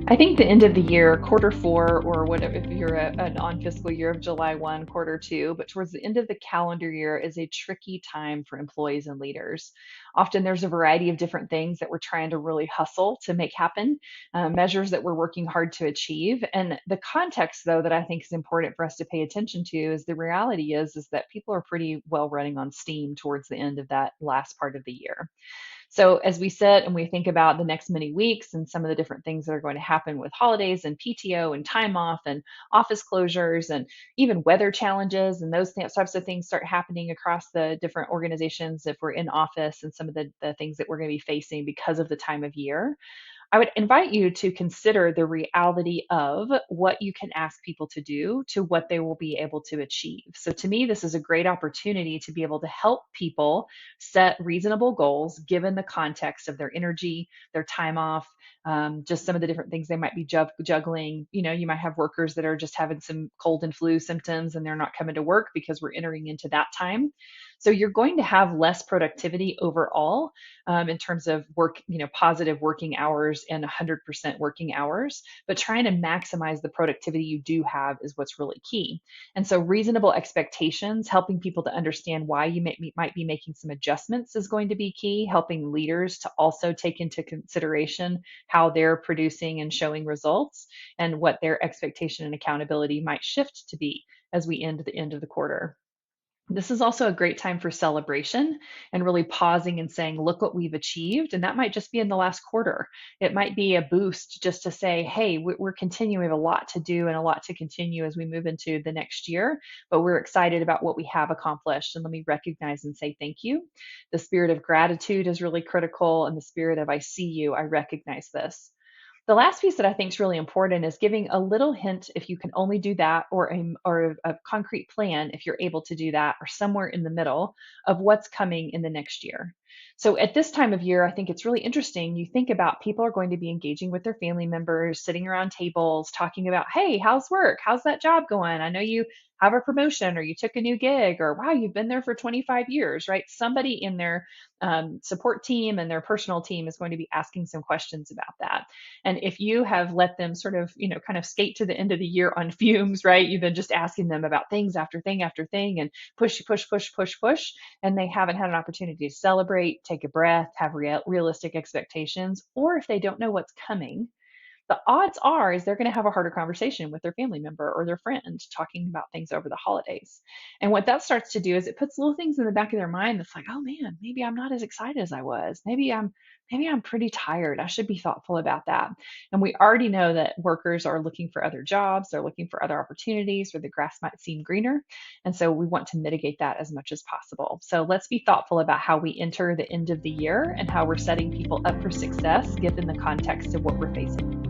I think the end of the year, quarter four, or whatever, if you're a non-fiscal year of July 1, quarter two, but towards the end of the calendar year is a tricky time for employees and leaders. Often there's a variety of different things that we're trying to really hustle to make happen, measures that we're working hard to achieve. And the context, though, that I think is important for us to pay attention to is the reality is that people are pretty well running on steam towards the end of that last part of the year. So as we sit and we think about the next many weeks and some of the different things that are going to happen with holidays and PTO and time off and office closures and even weather challenges and those types of things start happening across the different organizations if we're in office and some of the things that we're going to be facing because of the time of year. I would invite you to consider the reality of what you can ask people to do to what they will be able to achieve. So, to me, this is a great opportunity to be able to help people set reasonable goals given the context of their energy, their time off, just some of the different things they might be juggling. You know, you might have workers that are just having some cold and flu symptoms and they're not coming to work because we're entering into that time. So, you're going to have less productivity overall in terms of work, positive working hours and 100% working hours. But trying to maximize the productivity you do have is what's really key. And so, reasonable expectations, helping people to understand why you might be making some adjustments is going to be key, helping leaders to also take into consideration how they're producing and showing results and what their expectation and accountability might shift to be as we end the end of the quarter. This is also a great time for celebration and really pausing and saying, look what we've achieved. And that might just be in the last quarter. It might be a boost just to say, hey, we're continuing, we have a lot to do and a lot to continue as we move into the next year, but we're excited about what we have accomplished. And let me recognize and say thank you. The spirit of gratitude is really critical, and the spirit of I see you, I recognize this. The last piece that I think is really important is giving a little hint if you can only do that, or a concrete plan if you're able to do that, or somewhere in the middle of what's coming in the next year. So at this time of year, I think it's really interesting. You think about people are going to be engaging with their family members, sitting around tables, talking about, hey, how's work? How's that job going? I know you have a promotion or you took a new gig, or wow, you've been there for 25 years, right? Somebody in their support team and their personal team is going to be asking some questions about that. And if you have let them sort of, kind of skate to the end of the year on fumes, right? You've been just asking them about things after thing after thing and push, push, push, push, push, and they haven't had an opportunity to celebrate, take a breath, have realistic expectations, or if they don't know what's coming, the odds are is they're going to have a harder conversation with their family member or their friend talking about things over the holidays. And what that starts to do is it puts little things in the back of their mind that's like, oh man, maybe I'm not as excited as I was. Maybe I'm pretty tired. I should be thoughtful about that. And we already know that workers are looking for other jobs, they're looking for other opportunities where the grass might seem greener. And so we want to mitigate that as much as possible. So let's be thoughtful about how we enter the end of the year and how we're setting people up for success given the context of what we're facing.